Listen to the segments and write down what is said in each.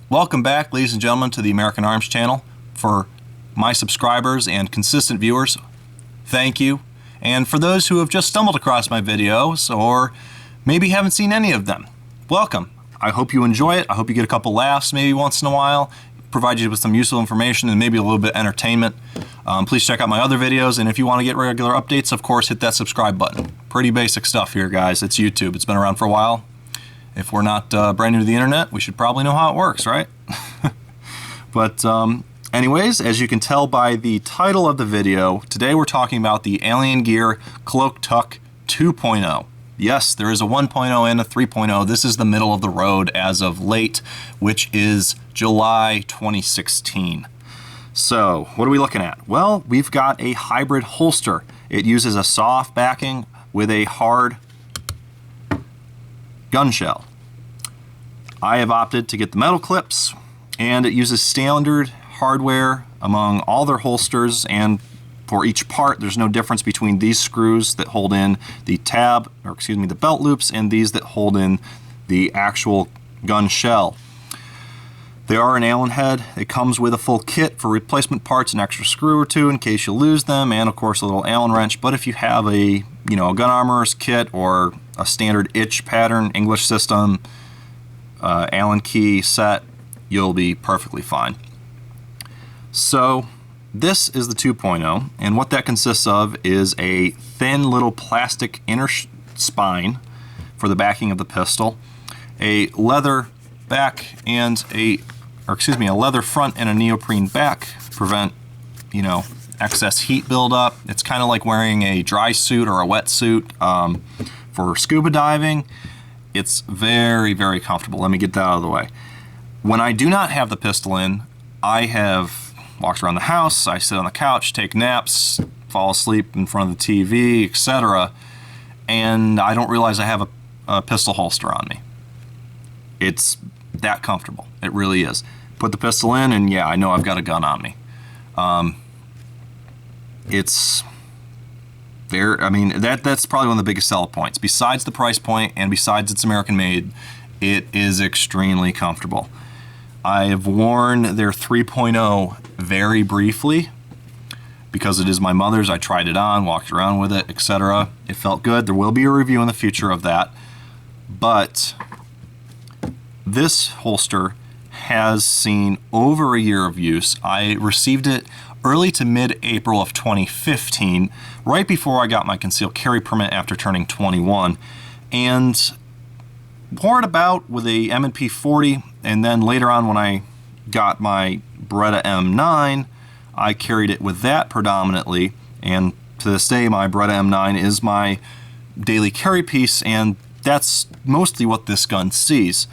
Welcome back, ladies and gentlemen, to the American Arms channel. For my subscribers and consistent viewers, thank you. And for those who have just stumbled across my videos or maybe haven't seen any of them, welcome. I hope you enjoy it. I hope you get a couple laughs maybe once in a while, provide you with some useful information and maybe a little bit of entertainment. Please check out my other videos, and if you want to get regular updates, of course, hit that subscribe button. Pretty basic stuff here, guys. It's YouTube. It's been around for a while. If we're not brand new to the internet, we should probably know how it works, right? But anyways, as you can tell by the title of the video, today we're talking about the Alien Gear Cloak Tuck 2.0. Yes, there is a 1.0 and a 3.0. This is the middle of the road as of late, which is July 2016. So, what are we looking at? Well, we've got a hybrid holster. It uses a soft backing with a hard gun shell. I have opted to get the metal clips, and it uses standard hardware among all their holsters, and for each part there's no difference between these screws that hold in the tab, or excuse me, the belt loops, and these that hold in the actual gun shell. They are an Allen head. It comes with a full kit for replacement parts, an extra screw or two in case you lose them, and of course a little Allen wrench. But if you have a gun armorer's kit or a standard itch pattern English system Allen key set, you'll be perfectly fine. So this is the 2.0, and what that consists of is a thin little plastic inner spine for the backing of the pistol, a leather back and a leather front and a neoprene back prevent excess heat buildup. It's kind of like wearing a dry suit or a wet suit for scuba diving. It's very, very comfortable. Let me get that out of the way. When I do not have the pistol in, I have walked around the house, I sit on the couch, take naps, fall asleep in front of the TV, etc., and I don't realize I have a pistol holster on me. It's that comfortable. It really is. Put the pistol in, and yeah, I know I've got a gun on me. It's there. I mean, that's probably one of the biggest selling points. Besides the price point and besides it's American made, it is extremely comfortable. I have worn their 3.0 very briefly because it is my mother's. I tried it on, walked around with it, etc. It felt good. There will be a review in the future of that. But this holster has seen over a year of use. I received it early to mid-April of 2015, right before I got my concealed carry permit after turning 21, and wore it about with a M&P 40, and then later on when I got my Beretta M9, I carried it with that predominantly, and to this day my Beretta M9 is my daily carry piece, and that's mostly what this gun sees.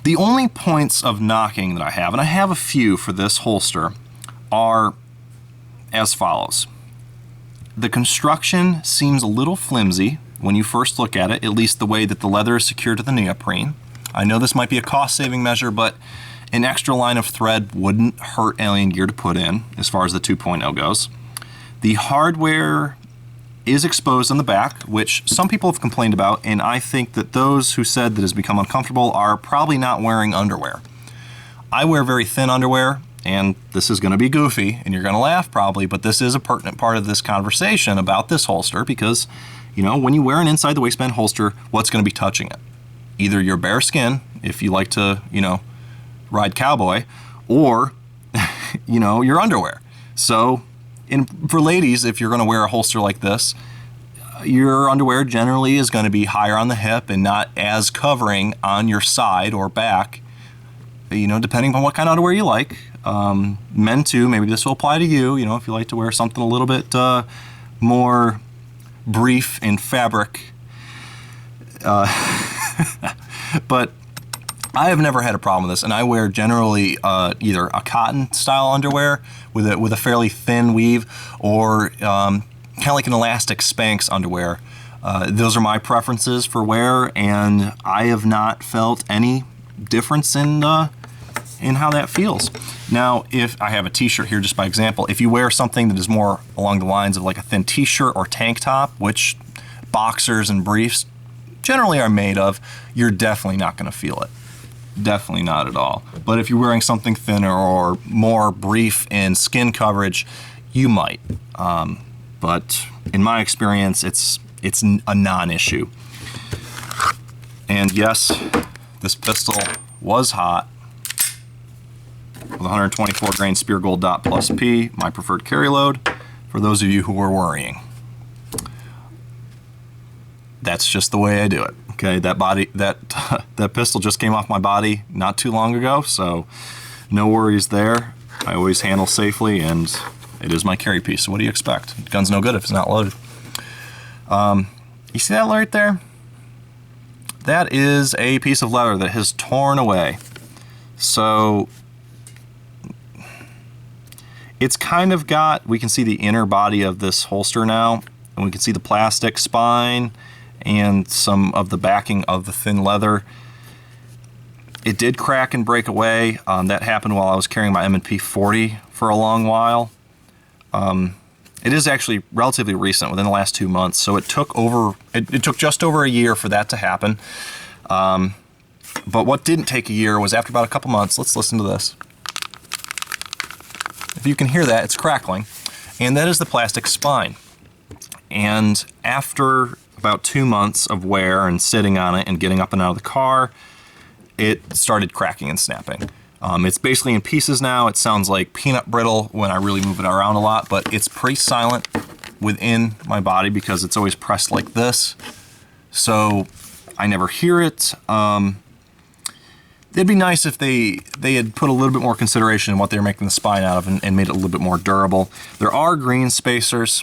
The only points of knocking that I have, and I have a few for this holster, are as follows. The construction seems a little flimsy when you first look at it, at least the way that the leather is secured to the neoprene. I know this might be a cost-saving measure, but an extra line of thread wouldn't hurt Alien Gear to put in as far as the 2.0 goes. The hardware is exposed on the back, which some people have complained about, and I think that those who said that it's become uncomfortable are probably not wearing underwear. I wear very thin underwear, and this is going to be goofy, and you're going to laugh probably, but this is a pertinent part of this conversation about this holster because, when you wear an inside the waistband holster, what's going to be touching it? Either your bare skin, if you like to, ride cowboy, or, your underwear. So, for ladies, if you're going to wear a holster like this, your underwear generally is going to be higher on the hip and not as covering on your side or back, depending on what kind of underwear you like. Men too, maybe this will apply to you, if you like to wear something a little bit more brief in fabric. But I have never had a problem with this, and I wear generally either a cotton style underwear with a fairly thin weave, or kind of like an elastic Spanx underwear. Those are my preferences for wear, and I have not felt any difference in how that feels. Now, if I have a t-shirt here, just by example, if you wear something that is more along the lines of like a thin t-shirt or tank top, which boxers and briefs generally are made of, you're definitely not going to feel it. definitely not at all. But if you're wearing something thinner or more brief in skin coverage, you might. But in my experience, it's a non-issue. And yes, this pistol was hot with 124 grain Spear Gold Dot Plus P, my preferred carry load, for those of you who were worrying. That's just the way I do it. Okay, that pistol just came off my body not too long ago, so no worries there. I always handle safely, and it is my carry piece. So what do you expect? The gun's no good if it's not loaded. You see that right there? That is a piece of leather that has torn away. So it's kind of got, we can see the inner body of this holster now, and we can see the plastic spine and some of the backing of the thin leather. It did crack and break away. That happened while I was carrying my M&P 40 for a long while. It is actually relatively recent, within the last 2 months, so it took just over a year for that to happen. But what didn't take a year was after about a couple months. Let's listen to this. If you can hear that, it's crackling. And that is the plastic spine. And after about 2 months of wear and sitting on it and getting up and out of the car, it started cracking and snapping. It's basically in pieces now. It sounds like peanut brittle when I really move it around a lot, but it's pretty silent within my body because it's always pressed like this. So I never hear it. It'd be nice if they had put a little bit more consideration in what they were making the spine out of and made it a little bit more durable. There are green spacers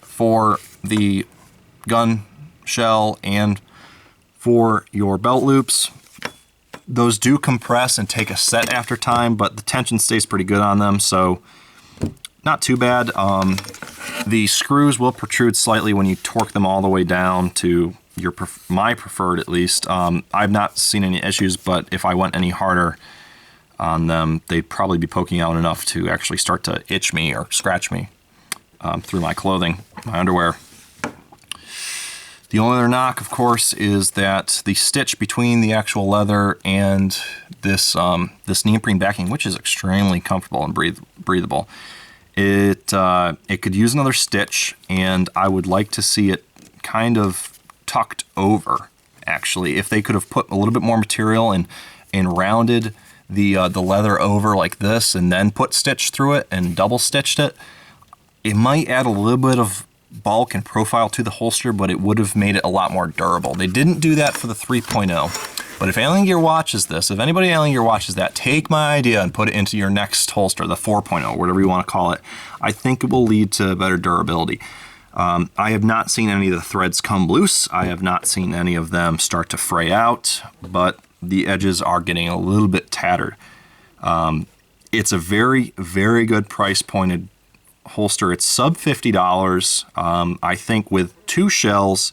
for the gun shell and for your belt loops. Those do compress and take a set after time, but the tension stays pretty good on them, so not too bad. The screws will protrude slightly when you torque them all the way down to my preferred, at least. I've not seen any issues, but if I went any harder on them, they'd probably be poking out enough to actually start to itch me or scratch me through my clothing, my underwear. The only other knock, of course, is that the stitch between the actual leather and this neoprene backing, which is extremely comfortable and breathable, it could use another stitch, and I would like to see it kind of tucked over. Actually, if they could have put a little bit more material and rounded the leather over like this, and then put stitch through it and double stitched it, it might add a little bit of bulk and profile to the holster, but it would have made it a lot more durable. They didn't do that for the 3.0, but if Alien Gear watches this, if anybody at Alien Gear watches that, take my idea and put it into your next holster, the 4.0, whatever you want to call it. I think it will lead to better durability. I have not seen any of the threads come loose. I have not seen any of them start to fray out, but the edges are getting a little bit tattered. It's a very, very good price pointed holster. It's sub $50. I think with 2 shells,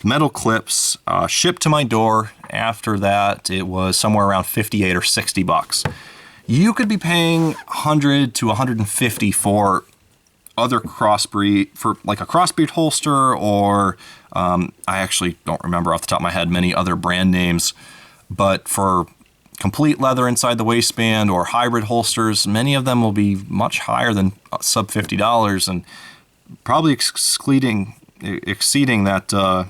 metal clips, shipped to my door. After that, it was somewhere around 58 or 60 bucks. You could be paying 100 to 150 for other crossbreed, for like a crossbreed holster, or I actually don't remember off the top of my head many other brand names, but for complete leather inside the waistband or hybrid holsters, many of them will be much higher than sub $50 and probably exceeding that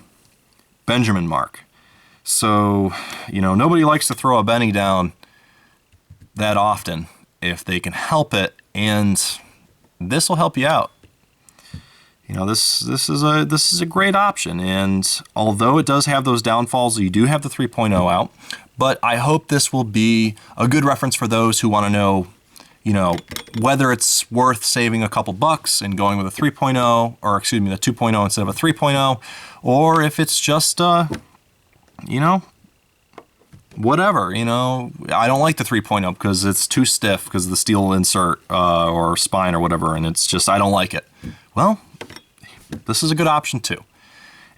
Benjamin mark. So, nobody likes to throw a Benny down that often if they can help it, and this will help you out. This is a great option, and although it does have those downfalls, you do have the 3.0 out, but I hope this will be a good reference for those who want to know, whether it's worth saving a couple bucks and going with a 3.0, or the 2.0 instead of a 3.0, or if it's just, whatever, I don't like the 3.0 because it's too stiff because of the steel insert or spine or whatever, and it's just, I don't like it. Well, this is a good option too.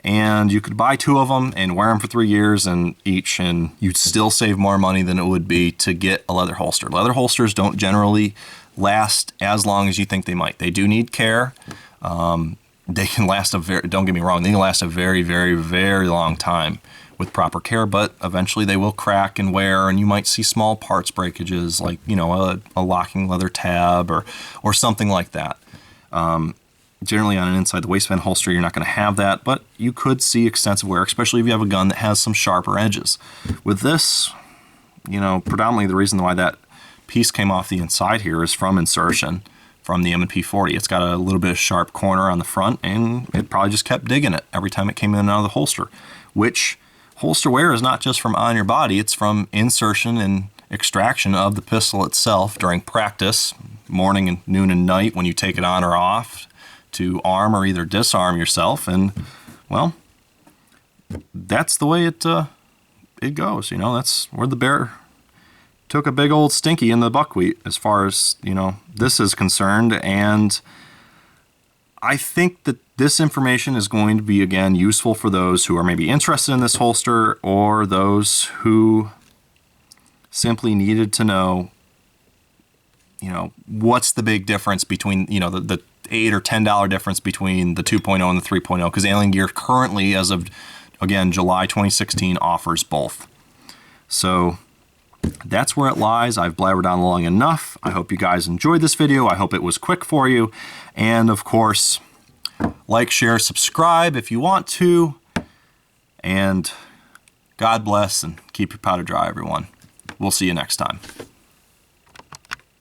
And you could buy 2 of them and wear them for 3 years and each, and you'd still save more money than it would be to get a leather holster. Leather holsters don't generally last as long as you think they might. They do need care. They can last don't get me wrong, they can last a very, very, very long time with proper care, but eventually they will crack and wear, and you might see small parts breakages, like, you know, a locking leather tab or something like that. Generally on an inside the waistband holster, you're not going to have that, but you could see extensive wear, especially if you have a gun that has some sharper edges. With this, you know, predominantly the reason why that piece came off the inside here is from insertion from the M&P 40. It's got a little bit of sharp corner on the front, and it probably just kept digging it every time it came in and out of the holster, which holster wear is not just from on your body, it's from insertion and extraction of the pistol itself during practice, morning and noon and night when you take it on or off, to arm or either disarm yourself. And well, that's the way it goes. You know, that's where the bear took a big old stinky in the buckwheat as far as, you know, this is concerned. And I think that this information is going to be, again, useful for those who are maybe interested in this holster, or those who simply needed to know, you know, what's the big difference between, you know, the $8 or $10 difference between the 2.0 and the 3.0, because Alien Gear currently, as of, again, July 2016, offers both. So that's where it lies. I've blabbered on long enough. I hope you guys enjoyed this video. I hope it was quick for you. And of course, like, share, subscribe if you want to. And God bless and keep your powder dry, everyone. We'll see you next time.